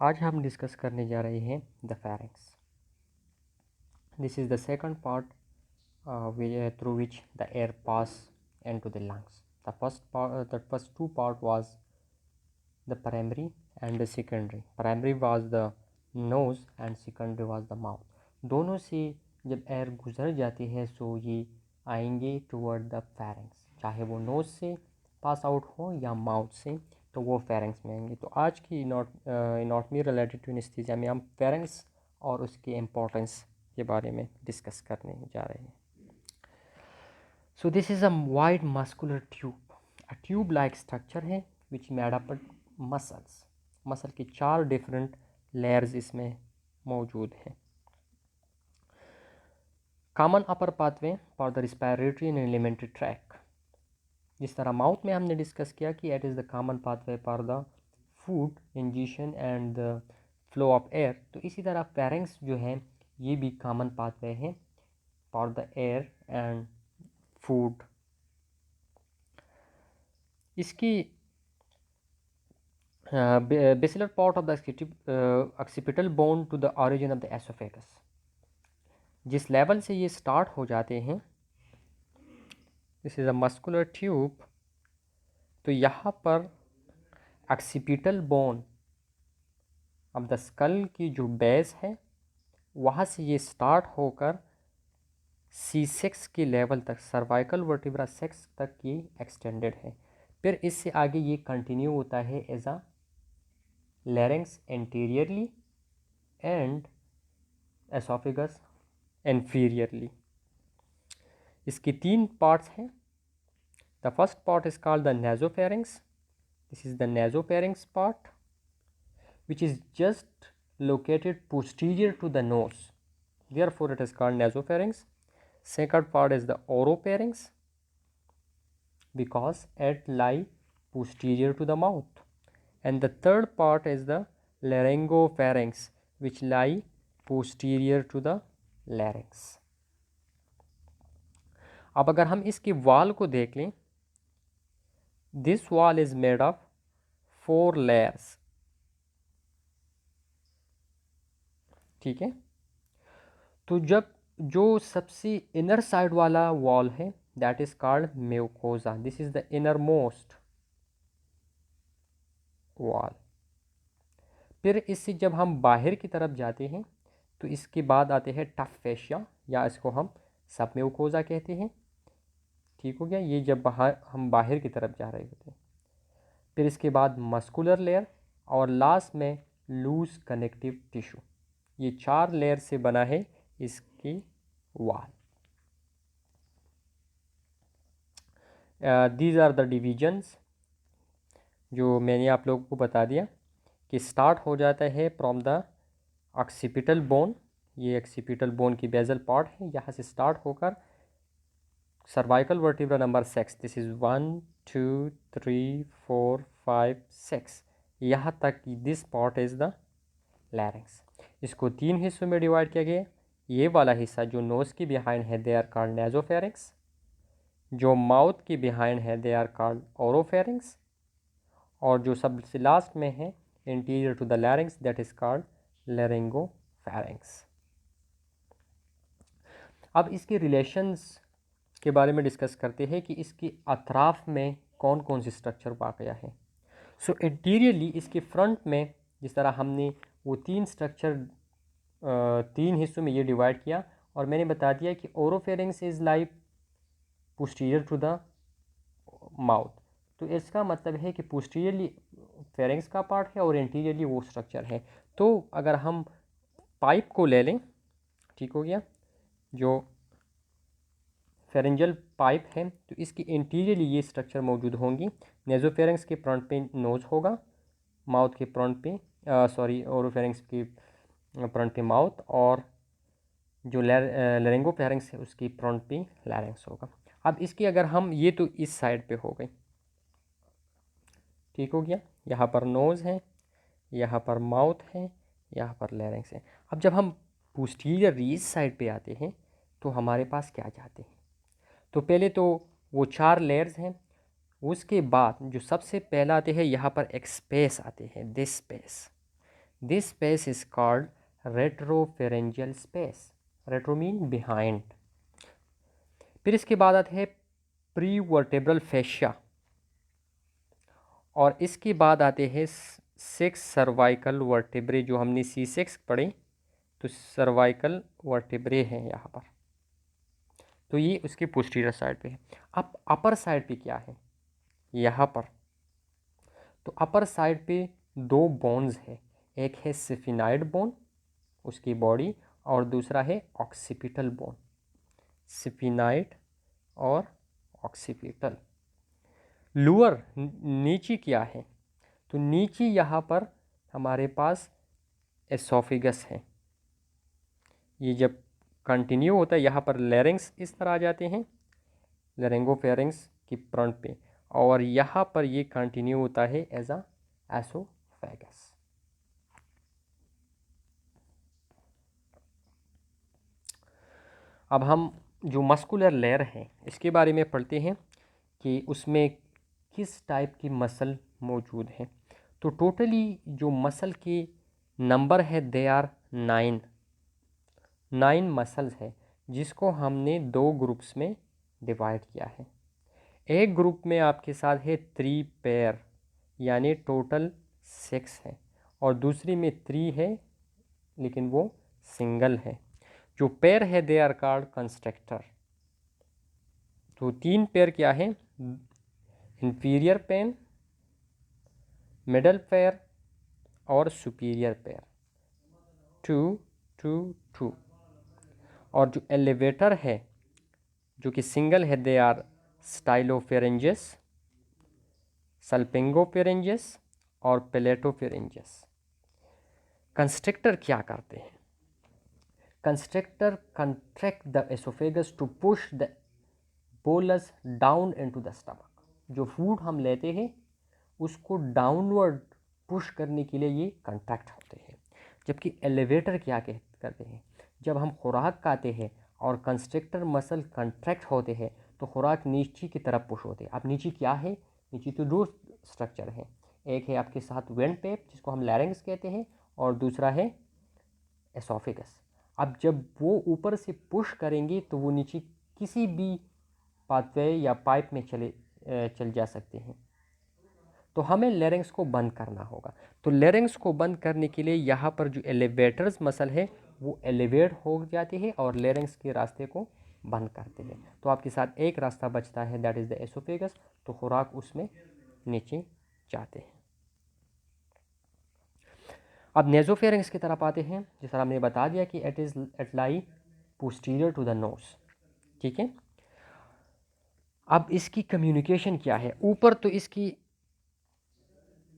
आज हम डिस्कस करने जा रहे हैं the pharynx. This is the second part through which the air pass into the lungs. The first two part was the primary and the secondary. Primary was the nose and secondary was the mouth. दोनों से जब air गुजर जाती है सो ये आएंगे toward the pharynx, चाहे वो नोज से पास आउट हो या माउथ से, तो वो फेरिंग्स में आएंगे। तो आज की इनॉटमी रिलेटेड टू एनेस्थीसिया में हम फेरिंग्स और उसके इम्पोर्टेंस के बारे में डिस्कस करने जा रहे हैं। So this is a wide muscular tube. A tube like structure है which made up muscles. Muscle की 4 डिफरेंट लेयर्स इसमें मौजूद हैं। Common upper pathway for the respiratory and alimentary tract. जिस तरह माउथ में हमने डिस्कस किया कि it is the common pathway for the food ingestion and the flow of air, तो इसी तरह फेरिंग्स जो है ये भी कॉमन पाथवे है for the air and food. इसकी basilar part of the occipital bone to the origin of the esophagus। जिस लेवल से ये स्टार्ट हो जाते हैं, this is a muscular tube, तो यहाँ पर occipital bone of the skull की जो बेस है वहाँ से ये स्टार्ट होकर C6 के लेवल तक, सर्वाइकल वर्टिब्रा 6 तक ये एक्सटेंडेड है। फिर इससे आगे ये कंटिन्यू होता है as a larynx anteriorly and oesophagus inferiorly। इसकी 3 पार्ट्स हैं। The first part is called the nasopharynx। This is the nasopharynx part which is just located posterior to the nose, therefore it is called nasopharynx। Second part is the oropharynx because it lie posterior to the mouth, and the third part is the laryngopharynx which lie posterior to the larynx। अब अगर हम इसके वाल को देख लें, this वाल is made of 4 layers. ठीक है, तो जब जो सबसे इनर साइड वाला वॉल है that is called mucosa. This is the inner most wall. फिर इससे जब हम बाहर की तरफ जाते हैं तो इसके बाद आते हैं टफ फेशिया, या इसको हम सब म्यूकोजा कहते हैं। ठीक हो गया, ये जब हम बाहर की तरफ जा रहे होते हैं। फिर इसके बाद मस्कुलर लेयर और लास्ट में लूज कनेक्टिव टिश्यू। ये 4 लेयर से बना है इसकी वाल। दीज आर द डिविजन्स जो मैंने आप लोगों को बता दिया कि स्टार्ट हो जाता है फ्रॉम द ऑक्सीपिटल बोन। ये ऑक्सीपिटल बोन की बेजल पार्ट है, यहाँ से स्टार्ट होकर cervical vertebra number 6, this is 1 2 3 4 5 6, यहाँ तक कि this part is the larynx. इसको 3 हिस्सों में डिवाइड किया गया। ये वाला हिस्सा जो नोज़ की बिहाइंड है दे आर कॉल्ड नेजोफेरिंग्स, जो माउथ की बिहाइंड है दे आर कॉल्ड ओरोफेरिंग्स, और जो सबसे लास्ट में है interior to the larynx that is called laryngopharynx. अब इसके रिलेशंस के बारे में डिस्कस करते हैं कि इसकी अतराफ में कौन कौन सी स्ट्रक्चर वाक़या है। सो इंटीरियरली इसके फ्रंट में जिस तरह हमने वो 3 स्ट्रक्चर 3 हिस्सों में ये डिवाइड किया, और मैंने बता दिया कि oropharynx is like posterior to the mouth, तो इसका मतलब है कि पोस्टीरियरली फेरिंग्स का पार्ट है और इंटीरियरली वो स्ट्रक्चर है। तो अगर हम पाइप को ले लें, ठीक हो गया, जो फेरेंजल पाइप है, तो इसकी इंटीरियरली ये स्ट्रक्चर मौजूद होंगी। नेजोफेरिंग्स के फ्रंट पे नोज होगा, माउथ के फ्रंट पे ओरोफेरिंग्स के फ्रंट पे माउथ, और जो लैरिंगोफेरिंग्स है उसकी फ्रंट पे लैरिंग्स होगा। अब इसकी अगर हम ये तो इस साइड पे हो गई, ठीक हो गया, यहाँ पर नोज़ है, यहाँ पर माउथ है, यहाँ पर लैरिंग्स है। अब जब हम पोस्टीरियर रीज साइड पे आते हैं तो हमारे पास क्या जाते हैं, तो पहले तो वो 4 लेयर्स हैं। उसके बाद जो सबसे पहला आते हैं यहाँ पर एक स्पेस आते हैं, this space. This space is called retropharyngeal space. Retro mean behind. फिर इसके बाद आते हैं प्री वर्टेब्रल फेशिया, और इसके बाद आते हैं 6 सर्वाइकल वर्टेब्रे, जो हमने C6 पढ़े, तो सर्वाइकल वर्टेब्रे हैं यहाँ पर। तो ये उसके पोस्टीरियर साइड पे है। अब अपर साइड पे क्या है यहाँ पर, तो अपर साइड पे 2 बोन्स है, एक है सिफिनाइड बोन उसकी बॉडी, और दूसरा है ऑक्सीपिटल बोन। सिफिनाइड और ऑक्सीपिटल। लोअर नीचे क्या है, तो नीचे यहाँ पर हमारे पास एसोफिगस है। ये जब कंटिन्यू होता है यहाँ पर लैरिंग्स इस तरह आ जाते हैं, लैरिंगोफेरिंग्स की फ्रंट पे, और यहाँ पर ये कंटिन्यू होता है एज अ एसोफेगस। अब हम जो मस्कुलर लेयर है इसके बारे में पढ़ते हैं कि उसमें किस टाइप की मसल मौजूद है। तो टोटली जो मसल के नंबर है दे आर 9 मसल्स है, जिसको हमने 2 ग्रुप्स में डिवाइड किया है। एक ग्रुप में आपके साथ है 3 पेयर, यानी टोटल 6 है, और दूसरी में 3 है लेकिन वो सिंगल है। जो पेयर है दे आर कॉल्ड कंस्ट्रक्टर। तो 3 पेयर क्या है, इंफीरियर पेन, मिडल पेयर और सुपीरियर पेयर, 2 2 2। और जो एलिवेटर है जो कि सिंगल है दे आर स्टाइलोफेरेंजियस, सल्पिंगोफेरेंजियस और प्लेटोफेरेंजियस। कंस्ट्रक्टर क्या करते हैं, constrictor contract the oesophagus to push the bolus down into the stomach. जो फूड हम लेते हैं उसको डाउनवर्ड पुश करने के लिए ये कंट्रैक्ट होते हैं। जबकि एलिवेटर क्या करते हैं, जब हम खुराक खाते हैं और कंस्ट्रक्टर मसल कंट्रैक्ट होते हैं तो खुराक नीचे की तरफ पुश होते हैं। अब नीचे क्या है, नीचे तो 2 स्ट्रक्चर है, एक है आपके साथ वेंट पेप जिसको हम लैरिंग्स कहते हैं, और दूसरा है एसोफेगस। अब जब वो ऊपर से पुश करेंगे तो वो नीचे किसी भी पाथवे या पाइप में चल जा सकते हैं। तो हमें लेरिंग्स को बंद करना होगा। तो लेरिंग्स को बंद करने के लिए यहाँ पर जो एलिवेटर्स मसल है वो एलिवेट हो जाती है और लेरिंग्स के रास्ते को बंद करते हैं। तो आपके साथ एक रास्ता बचता है, दैट इज़ द एसोफेगस। तो खुराक उसमें नीचे जाते हैं। अब नेजोफेरिंग्स की तरफ आते हैं। जिस तरह हमने बता दिया कि it lie posterior to the nose, ठीक है। अब इसकी कम्युनिकेशन क्या है, ऊपर तो इसकी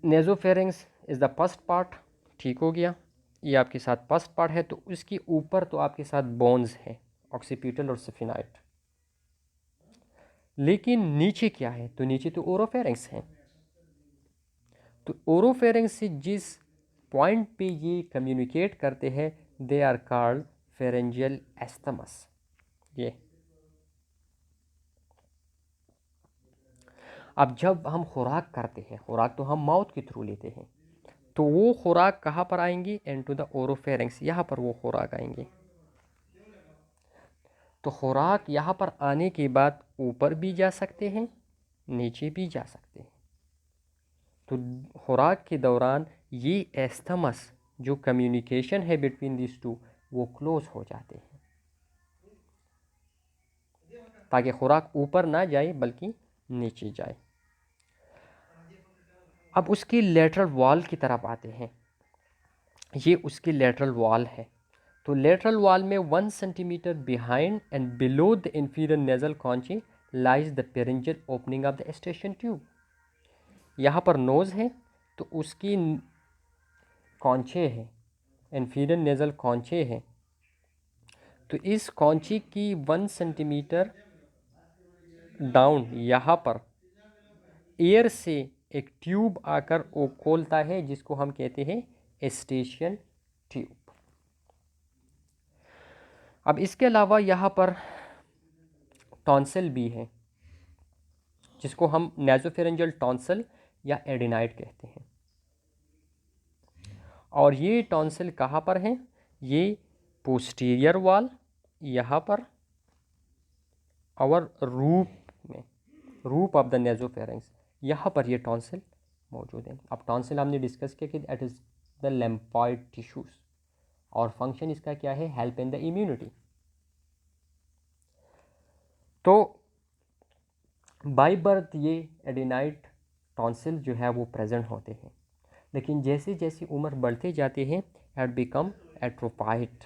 nasopharynx is the first part, ठीक हो गया, ये आपके साथ फर्स्ट पार्ट है। तो इसके ऊपर तो आपके साथ बोन्स है, ऑक्सीपिटल और सिफिनाइड। लेकिन नीचे क्या है, तो नीचे तो ओरोफेरिंग्स है। तो ओरोफेरिंग्स से जिस पॉइंट पे ये कम्युनिकेट करते हैं they are called pharyngeal isthmus. ये अब जब हम खुराक करते हैं, खुराक तो हम माउथ के थ्रू लेते हैं, तो वो खुराक कहाँ पर आएंगी, इनटू द ओरोफेरिंग्स, यहाँ पर वो खुराक आएंगे। तो खुराक यहाँ पर आने के बाद ऊपर भी जा सकते हैं, नीचे भी जा सकते हैं। तो खुराक के दौरान ये एस्थमस जो कम्युनिकेशन है बिटवीन दिस टू वो क्लोज हो जाते हैं, ताकि खुराक ऊपर ना जाए बल्कि नीचे जाए। अब उसकी लेटरल वॉल की तरफ आते हैं। ये उसकी लेटरल वॉल है। तो लेटरल वॉल में 1 centimetre behind and below the inferior nasal conchae lies the pharyngeal opening of the Eustachian tube. यहाँ पर नोज है तो उसकी कौंचे है, इंफीरियर नेजल कौंचे है। तो इस कौंची की 1 सेंटीमीटर डाउन यहाँ पर एयर से एक ट्यूब आकर वो खोलता है जिसको हम कहते हैं एस्टेशियन ट्यूब। अब इसके अलावा यहाँ पर टॉन्सिल भी है जिसको हम नेजोफेरेंजियल टॉन्सिल या एडिनाइड कहते हैं। और ये टॉन्सिल कहाँ पर हैं? ये पोस्टीरियर वॉल यहाँ पर और रूप ऑफ द नेजोफेरेंक्स यहाँ पर ये टॉन्सिल मौजूद है। अब टॉन्सिल हमने डिस्कस किया कि it is the lymphoid tissues और फंक्शन इसका क्या है? Help in the immunity. तो बाय बर्थ ये एडेनाइड टॉन्सिल जो है वो प्रेजेंट होते हैं, लेकिन जैसे जैसे उम्र बढ़ते जाते हैं एट बिकम एट्रोफाइड,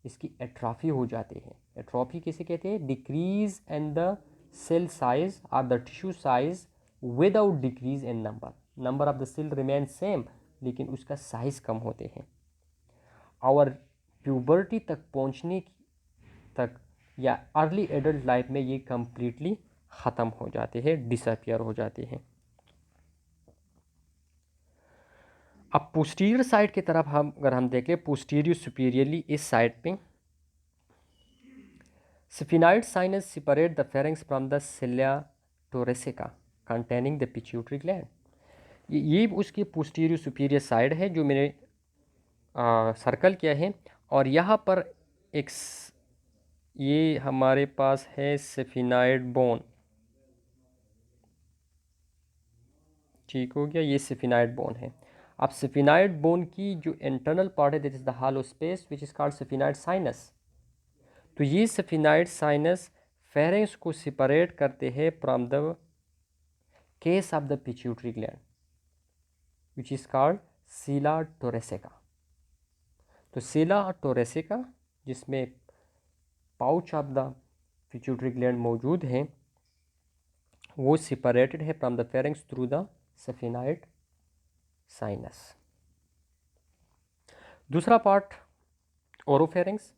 इसकी एट्रॉफी हो जाती है। एट्रॉफी किसे कहते हैं? Decrease in the cell size और the tissue size without decrease in number of the cell remain same, लेकिन उसका साइज कम होते हैं। और प्यूबर्टी तक पहुंचने तक या अर्ली एडल्ट लाइफ में ये कम्प्लीटली ख़त्म हो जाते हैं, डिसअपियर हो जाते हैं। अब पोस्टीरियर साइड की तरफ अगर हम देखें, पोस्टीरियर सुपीरियरली इस साइड पे sphenoid sinus separate the pharynx from the sella turcica containing the pituitary gland. ये उसकी पोस्टीरियर सुपीरियर साइड है जो मैंने सर्कल किया है, और यहाँ पर एक ये हमारे पास है स्फिनाइड बोन, ठीक हो गया, ये स्फिनाइड बोन है। अब स्फिनाइड बोन की जो इंटरनल पार्ट है that is the hollow space which is called sphenoid sinus. तो ये स्फिनाइड साइनस फेरिंग्स को सेपरेट करते हैं from the case of the pituitary gland which is called sella turcica. तो सीला टोरेसिका जिसमें pouch of the pituitary gland मौजूद है, वो सेपरेटेड है from the pharynx through the sphenoid sinus. दूसरा पार्ट ओरोफेरिंग्स।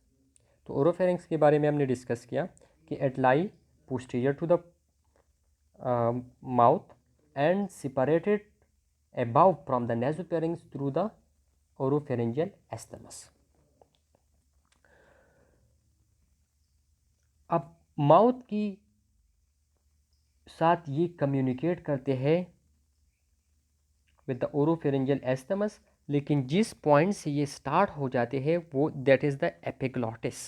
तो ओरोफेरिंग्स के बारे में हमने डिस्कस किया कि it lie posterior to the mouth and separated above from the nasopharynx through the oropharyngeal isthmus। अब माउथ की साथ ये कम्युनिकेट करते हैं विद द ओरोफेरेंजियल एस्थमस, लेकिन जिस पॉइंट से ये स्टार्ट हो जाते हैं वो दैट इज़ द एपिग्लॉटिस।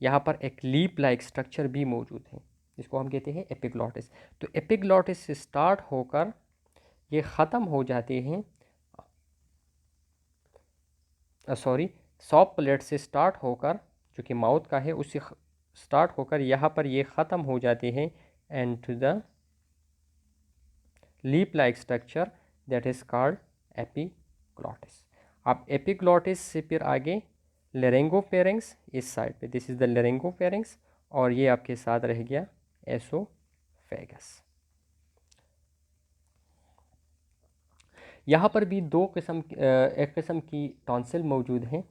यहाँ पर एक लीप लाइक स्ट्रक्चर भी मौजूद है जिसको हम कहते हैं एपिग्लॉटिस। तो एपिग्लॉटिस से स्टार्ट होकर ये ख़त्म हो जाते हैं, सॉफ्ट प्लेट से स्टार्ट होकर जो कि माउथ का है उससे स्टार्ट होकर यहाँ पर ये ख़त्म हो जाते हैं and to the leaf like structure that is called epiglottis. अब एपिग्लॉटिस से फिर आगे लेरेंगोफेरेंक्स इस साइड पे, दिस इज़ द लेरेंगोफेरेंक्स, और ये आपके साथ रह गया एसोफेगस। यहाँ पर भी एक किस्म की टॉन्सिल मौजूद हैं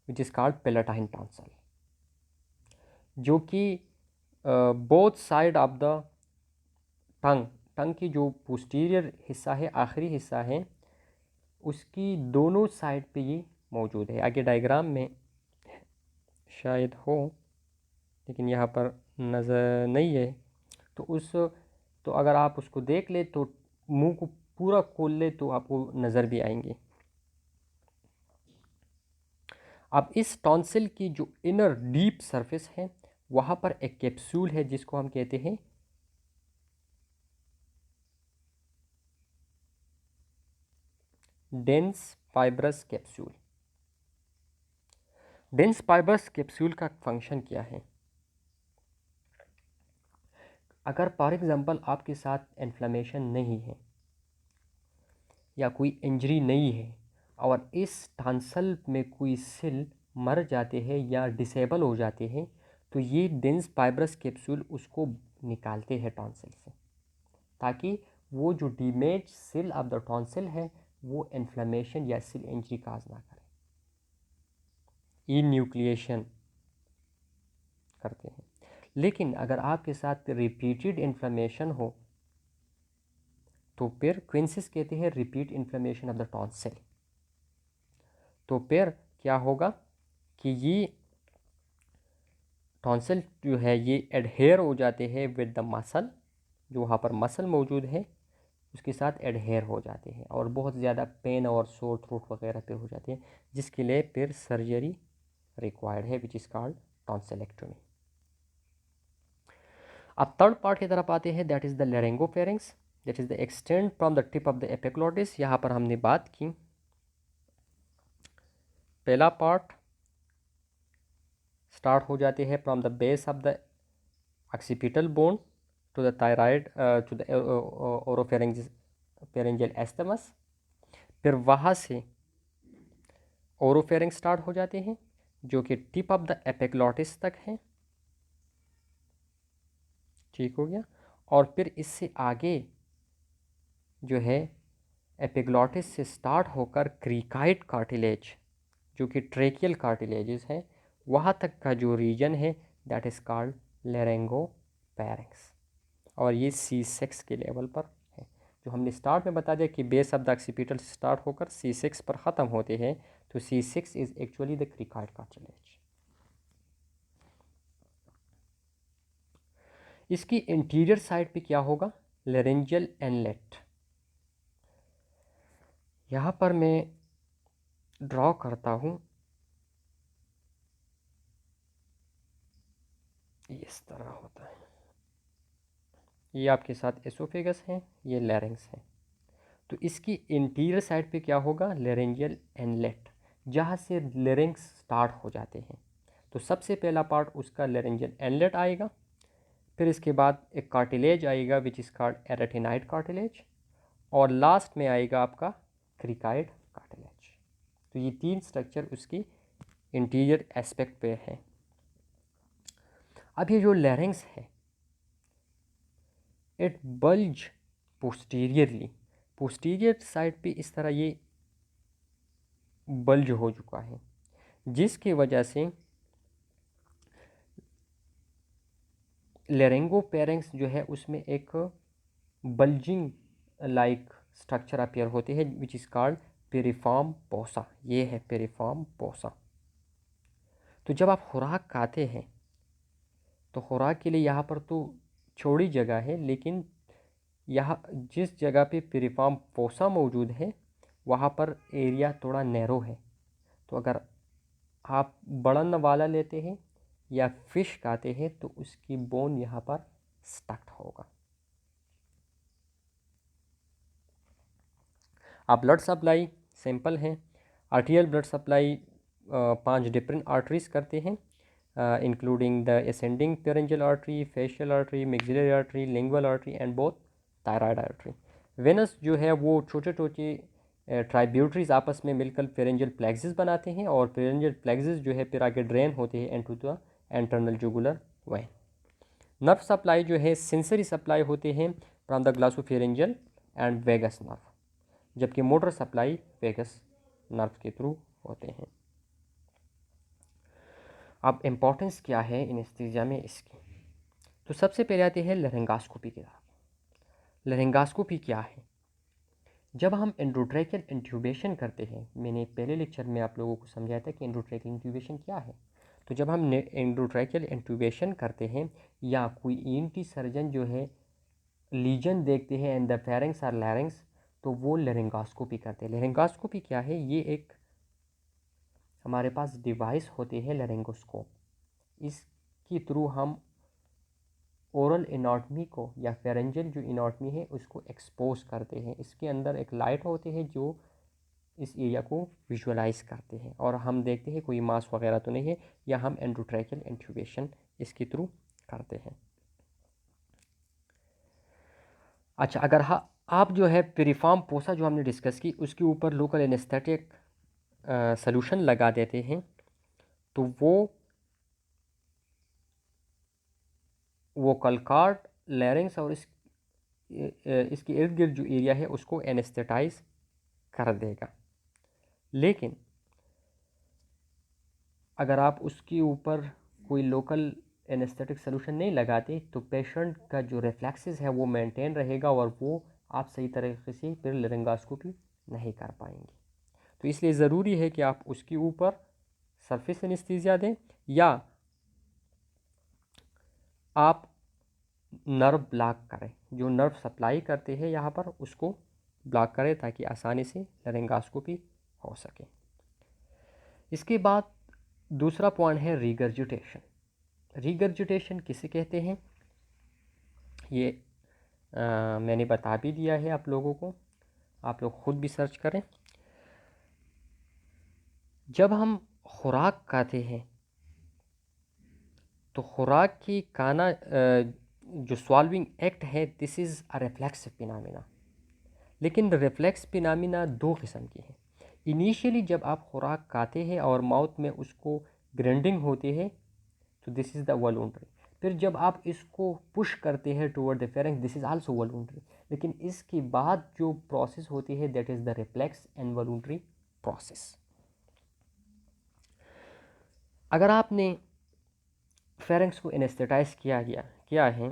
which is called palatine tonsil, जो कि both side of the tongue की जो पोस्टीरियर हिस्सा है, आखिरी हिस्सा है, उसकी दोनों साइड पे ये मौजूद है। आगे डायग्राम में शायद हो लेकिन यहाँ पर नज़र नहीं है, तो अगर आप उसको देख ले तो मुंह को पूरा खोल ले तो आपको नज़र भी आएंगे। अब इस टॉन्सिल की जो इनर डीप सरफेस है वहाँ पर एक कैप्सूल है जिसको हम कहते हैं dense fibrous capsule. Dense fibrous capsule का फंक्शन क्या है? अगर फॉर एग्जांपल आपके साथ इन्फ्लेमेशन नहीं है या कोई इंजरी नहीं है और इस टॉन्सिल में कोई सेल मर जाते हैं या डिसेबल हो जाते हैं, तो ये डेंस फाइब्रस कैप्सूल उसको निकालते हैं टॉन्सिल से, ताकि वो जो damage cell of the tonsil है वो इन्फ्लेमेशन या सेल इंजरी काज ना करे, न्यूक्लिएशन करते हैं। लेकिन अगर आपके साथ रिपीटेड इन्फ्लेमेशन हो तो फिर क्विंसिस कहते हैं repeat inflammation of the tonsil, तो फिर क्या होगा कि ये टॉन्सिल जो है ये एडहेयर हो जाते हैं विद द मसल, जो वहाँ पर मसल मौजूद है, उसके साथ एडहेयर हो जाते हैं और बहुत ज़्यादा पेन और सोर थ्रोट वगैरह पे हो जाते हैं, जिसके लिए फिर सर्जरी रिक्वायर्ड है, विच इज़ कॉल्ड टॉन्सिलेक्टोमी। अब थर्ड पार्ट की तरफ आते हैं, that is the laryngopharynx, that is the extend from the tip of the epiglottis. यहाँ पर हमने बात की, पहला पार्ट स्टार्ट हो जाते हैं from the base of the occipital bone to the thyroid to the oropharyngeal isthmus. फिर वहाँ से ओरोफेरिंग स्टार्ट हो जाते हैं जो कि टिप ऑफ द एपिग्लॉटिस तक है, ठीक हो गया। और फिर इससे आगे जो है एपिग्लॉटिस से स्टार्ट होकर क्रीकाइड कार्टिलेज जो कि ट्रेकियल कार्टिलेजेस है, वहाँ तक का जो रीजन है दैट इज़ कॉल्ड लैरिंगोफेरिंग्स, और ये C6 के लेवल पर है। जो हमने स्टार्ट में बता दिया कि बेस ऑफ द ऑक्सीपिटल से स्टार्ट होकर C6 पर ख़त्म होते हैं, तो C6 is actually the cricoid cartilage. इसकी इंटीरियर साइड पे क्या होगा, लैरिंजियल इनलेट। यहाँ पर मैं ड्रॉ करता हूँ, इस तरह होता है। ये आपके साथ एसोफेगस है, ये लैरिंग्स है। तो इसकी इंटीरियर साइड पे क्या होगा, लैरिंजियल इनलेट, जहाँ से लैरिंग्स स्टार्ट हो जाते हैं। तो सबसे पहला पार्ट उसका लैरिंजियल इनलेट आएगा, फिर इसके बाद एक कार्टिलेज आएगा विच इज़ कॉल्ड एरेटिनाइड कार्टिलेज, और लास्ट में आएगा आपका क्रीकाइड कार्टिलेज। तो ये तीन स्ट्रक्चर उसकी इंटीरियर एस्पेक्ट पे है। अब ये जो लैरिंग्स है it bulge posteriorly, posterior side पे इस तरह ये बल्ज हो चुका है, जिसकी वजह से लैरिंगोफेरिंग्स जो है उसमें एक बल्जिंग लाइक स्ट्रक्चर अपीयर होते हैं विच इज़ कॉल्ड पेरिफॉर्म पोसा। ये है पेरिफॉर्म पोसा। तो जब आप खुराक खाते हैं तो खुराक के लिए यहाँ पर तो छोटी जगह है, लेकिन यहाँ जिस जगह पे पेरिफॉर्म पोसा मौजूद है वहाँ पर एरिया थोड़ा नैरो है। तो अगर आप बड़न वाला लेते हैं या फिश खाते हैं तो उसकी बोन यहाँ पर स्टक्ड होगा। अब ब्लड सप्लाई सिंपल है। Arterial blood supply 5 different arteries करते हैं, including the ascending pharyngeal artery, facial artery, maxillary artery, lingual artery and both thyroid artery. Venous जो है वो छोटे छोटे ट्राइब्यूटरीज आपस में मिलकर फेरेंजियल प्लेक्सिस बनाते हैं, और फेरेंजियल प्लेक्सिस जो है फिर आगे ड्रेन होते हैं into the internal jugular vein. Nerve supply जो है सेंसरी सप्लाई होते हैं from the glossopharyngeal and vagus nerve, जबकि मोटर सप्लाई वेगस नर्व के थ्रू होते हैं। अब इम्पोर्टेंस क्या है एनेस्थीसिया में इसकी, तो सबसे पहले आते हैं लैरिंगोस्कोपी की तरफ। लैरिंगोस्कोपी क्या है, जब हम एंडोट्रैकियल इंट्यूबेशन करते हैं, मैंने पहले लेक्चर में आप लोगों को समझाया था कि एंडोट्रैकियल इंट्यूबेशन क्या है। तो जब हम एंडोट्रैकियल इंट्यूबेशन करते हैं या कोई ईएनटी सर्जन जो है लीजन देखते हैं इन द फेरिंग्स और लैरिंग्स, तो वो लैरिंगोस्कोपी करते हैं। लैरिंगोस्कोपी क्या है, ये एक हमारे पास डिवाइस होती है लैरिंगोस्कोप, इसके थ्रू हम ओरल एनाटॉमी को या फेरेंजियल जो एनाटॉमी है उसको एक्सपोज करते हैं। इसके अंदर एक लाइट होती है जो इस एरिया को विजुअलाइज करते हैं, और हम देखते हैं कोई मास वगैरह तो नहीं है, या हम एंडोट्रैकियल इंट्यूबेशन इसके थ्रू करते हैं। अच्छा, अगर आप जो है पेरिफॉर्म पोसा जो हमने डिस्कस की उसके ऊपर लोकल एनेस्थेटिक सॉल्यूशन लगा देते हैं, तो वो कलकार्ट लैरिंग्स और इसके इर्द गिर्द जो एरिया है उसको एनेस्थेटाइज कर देगा। लेकिन अगर आप उसके ऊपर कोई लोकल एनेस्थेटिक सॉल्यूशन नहीं लगाते तो पेशेंट का जो रिफ्लेक्सेस है वो मेंटेन रहेगा, और वो आप सही तरीके से फिर लैरिंगोस्कोपी नहीं कर पाएंगे। तो इसलिए ज़रूरी है कि आप उसके ऊपर सरफेस एनेस्थीसिया दें, या आप नर्व ब्लॉक करें, जो नर्व सप्लाई करते हैं यहाँ पर उसको ब्लॉक करे ताकि आसानी से लैरिंगोस्कोपी हो सके। इसके बाद दूसरा पॉइंट है रिगर्जिटेशन। रिगर्जिटेशन किसे कहते हैं ये मैंने बता भी दिया है आप लोगों को, आप लोग खुद भी सर्च करें। जब हम खुराक खाते हैं तो खुराक की खाना जो सॉल्विंग एक्ट है this is a reflexive phenomena. लेकिन रिफ्लेक्स फिनोमेना दो किस्म की है। इनिशियली जब आप खुराक खाते हैं और माउथ में उसको ग्राइंडिंग होती है तो दिस इज़ द वॉलंटरी। फिर जब आप इसको पुश करते हैं toward the pharynx this is also voluntary. लेकिन इसके बाद जो प्रोसेस होती है that is the reflex and voluntary process. अगर आपने फेरेंक्स को एनेस्थेटाइज किया है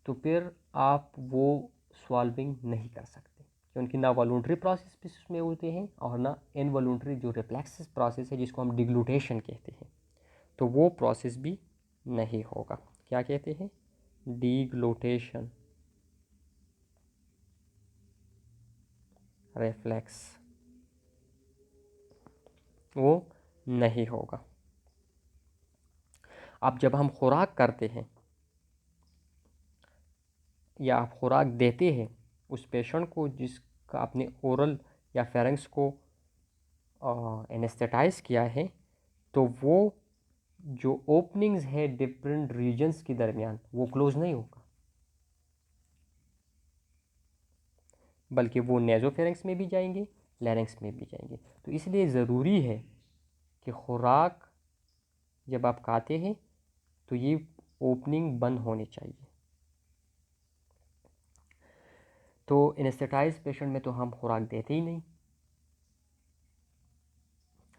तो फिर आप वो सॉल्विंग नहीं कर सकते क्योंकि ना वॉलंटरी प्रोसेस भी उसमें होते हैं और ना इनवॉलंटरी जो रिफ्लेक्स प्रोसेस है जिसको हम डिग्लूटेशन कहते हैं तो वो प्रोसेस भी नहीं होगा। क्या कहते हैं? डिग्लूटेशन रिफ्लेक्स वो नहीं होगा। अब जब हम खुराक करते हैं या आप खुराक देते हैं उस पेशेंट को जिसका आपने ओरल या फेरेंक्स को एनेस्थेटाइज किया है तो वो जो ओपनिंग्स है डिफरेंट रीजन्स के दरमियान वो क्लोज नहीं होगा बल्कि वो नेज़ोफेरेंक्स में भी जाएंगे, लैरिंक्स में भी जाएंगे। तो इसलिए ज़रूरी है कि खुराक जब आप खाते हैं तो ये ओपनिंग बंद होनी चाहिए। तो एनेस्थेटाइज पेशेंट में तो हम खुराक देते ही नहीं।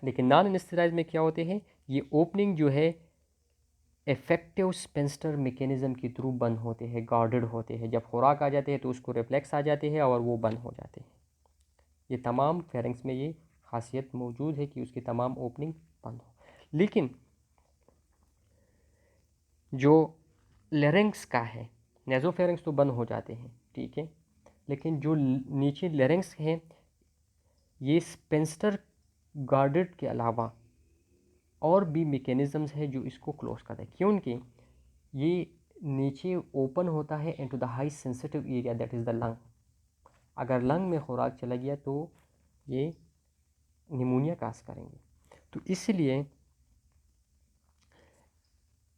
लेकिन नॉन एनेस्थेटाइज में क्या होते हैं ये ओपनिंग जो है इफेक्टिव स्पेंस्टर मैकेनिज्म के थ्रू बंद होते हैं, गार्डेड होते हैं। जब खुराक आ जाते हैं तो उसको रिफ्लेक्स आ जाते हैं और वो बंद हो जाते हैं। ये तमाम फेरेंक्स में ये खासियत मौजूद है कि उसकी तमाम ओपनिंग बंद हो। लेकिन जो लेरेंक्स का है नेज़ोफेरेंक्स तो बंद हो जाते हैं, ठीक है, लेकिन जो नीचे लेरेंक्स है ये स्पेंस्टर गार्डेड के अलावा और भी मैकेनिज़म्स है जो इसको क्लोज करते हैं क्योंकि ये नीचे ओपन होता है into the high sensitive area that is the lung. अगर लंग में खुराक चला गया तो ये निमोनिया काज करेंगे। तो इसलिए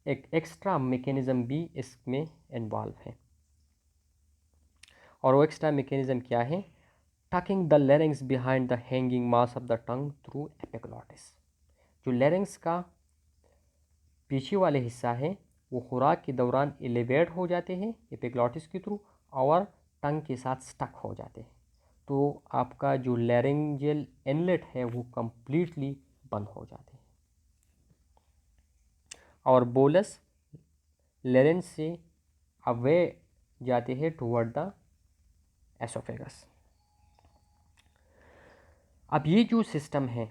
एक एक्स्ट्रा मैकेनिज़्म भी इसमें इन्वॉल्व है और वो एक्स्ट्रा मैकेनिज़्म क्या है? Talking the larynx behind the hanging mass of the tongue through epiglottis. जो लेरिंग्स का पीछे वाले हिस्सा है वो खुराक के दौरान एलिवेट हो जाते हैं एपिग्लॉटिस के थ्रू और टंग के साथ स्टक हो जाते हैं। तो आपका जो लैरिंजियल इनलेट है वो कंप्लीटली बंद हो जाते हैं और बोलस लेरेंस से अवे जाते हैं टुवर्ड द एसोफेगस। अब ये जो सिस्टम है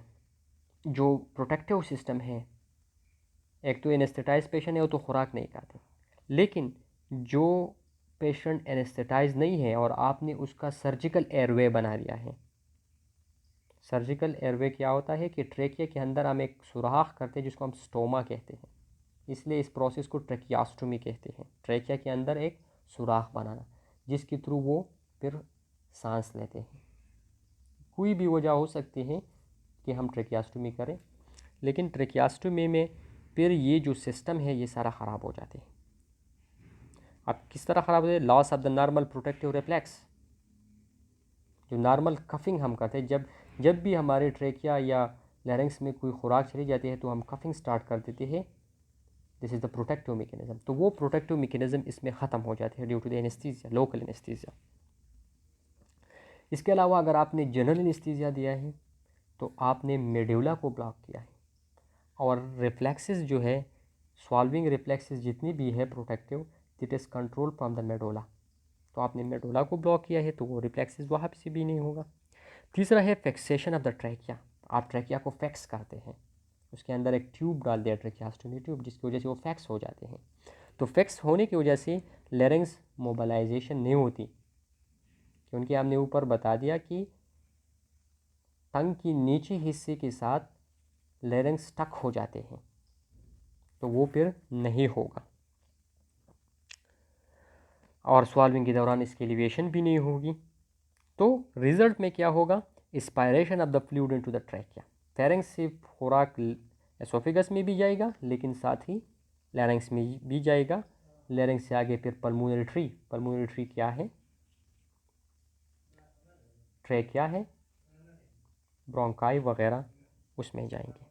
जो प्रोटेक्टिव सिस्टम है, एक तो एनेस्थेटाइज पेशेंट है वो तो खुराक नहीं खाते, लेकिन जो पेशेंट एनेस्थेटाइज नहीं है और आपने उसका सर्जिकल एयरवे बना दिया है। सर्जिकल एयरवे क्या होता है कि ट्रेकिया के अंदर हम एक सुराख करते हैं जिसको हम स्टोमा कहते हैं, इसलिए इस प्रोसेस को ट्रेकियास्टोमी कहते हैं। ट्रेकिया के अंदर एक सुराख बनाना जिसके थ्रू वो फिर सांस लेते हैं। कोई भी वजह हो सकती है कि हम ट्रेकियास्टोमी करें, लेकिन ट्रेकियास्टोमी में फिर ये जो सिस्टम है ये सारा ख़राब हो जाते हैं। अब किस तरह ख़राब होते हैं? Loss of the normal protective reflex. जो नॉर्मल कफिंग हम करते हैं जब भी हमारे ट्रेकिया या लैरिंक्स में कोई खुराक चली जाती है तो हम कफिंग स्टार्ट कर देते हैं, this is the protective mechanism. तो वो प्रोटेक्टिव मैकेनिज्म इसमें ख़त्म हो जाती है due to the anaesthesia, local anaesthesia. इसके अलावा अगर आपने जनरल एनेस्थीसिया दिया है तो आपने मेडुला को ब्लॉक किया है और रिफ्लेक्सेस जो है सॉल्विंग रिफ्लेक्सेस जितनी भी है protective it is control from the medulla. तो आपने मेडुला को ब्लॉक किया है तो वो रिफ्लेक्सेस वहाँ से भी नहीं होगा। तीसरा है फिक्सेशन ऑफ द ट्रैकिया। आप ट्रैकिया को फिक्स करते हैं, उसके अंदर एक ट्यूब डाल दिया ट्रैकियास्टोमी ट्यूब जिसकी वजह से वो फिक्स हो जाते हैं। तो फिक्स होने की वजह से लेरिंग्स मोबिलाइजेशन नहीं होती, क्योंकि हमने ऊपर बता दिया कि टंग की नीचे हिस्से के साथ लेरिंग्स स्टक हो जाते हैं, तो वो फिर नहीं होगा और स्वाल्विंग के दौरान इसकी एलिवेशन भी नहीं होगी। तो रिजल्ट में क्या होगा, aspiration of the fluid into the trachea. Pharynx से खुराक एसोफेगस में भी जाएगा, लेकिन साथ ही लैरिंग्स में भी जाएगा। लैरिंग्स से आगे फिर पल्मोनरी ट्री, पल्मोनरी ट्री क्या है, ट्रैकिया है, ब्रोंकाई वगैरह उसमें जाएंगे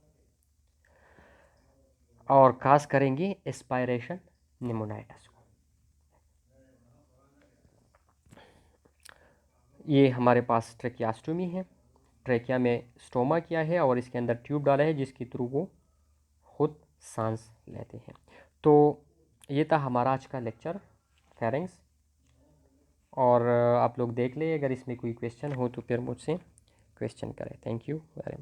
और काज करेंगे एस्पायरेशन निमोनाइटिस को। ये हमारे पास ट्रेकियास्टोमी है, ट्रेकिया में स्टोमा किया है और इसके अंदर ट्यूब डाला है जिसके थ्रू वो खुद सांस लेते हैं। तो ये था हमारा आज का लेक्चर फेरेंक्स, और आप लोग देख लें, अगर इसमें कोई क्वेश्चन हो तो फिर मुझसे क्वेश्चन करें। Thank you very much.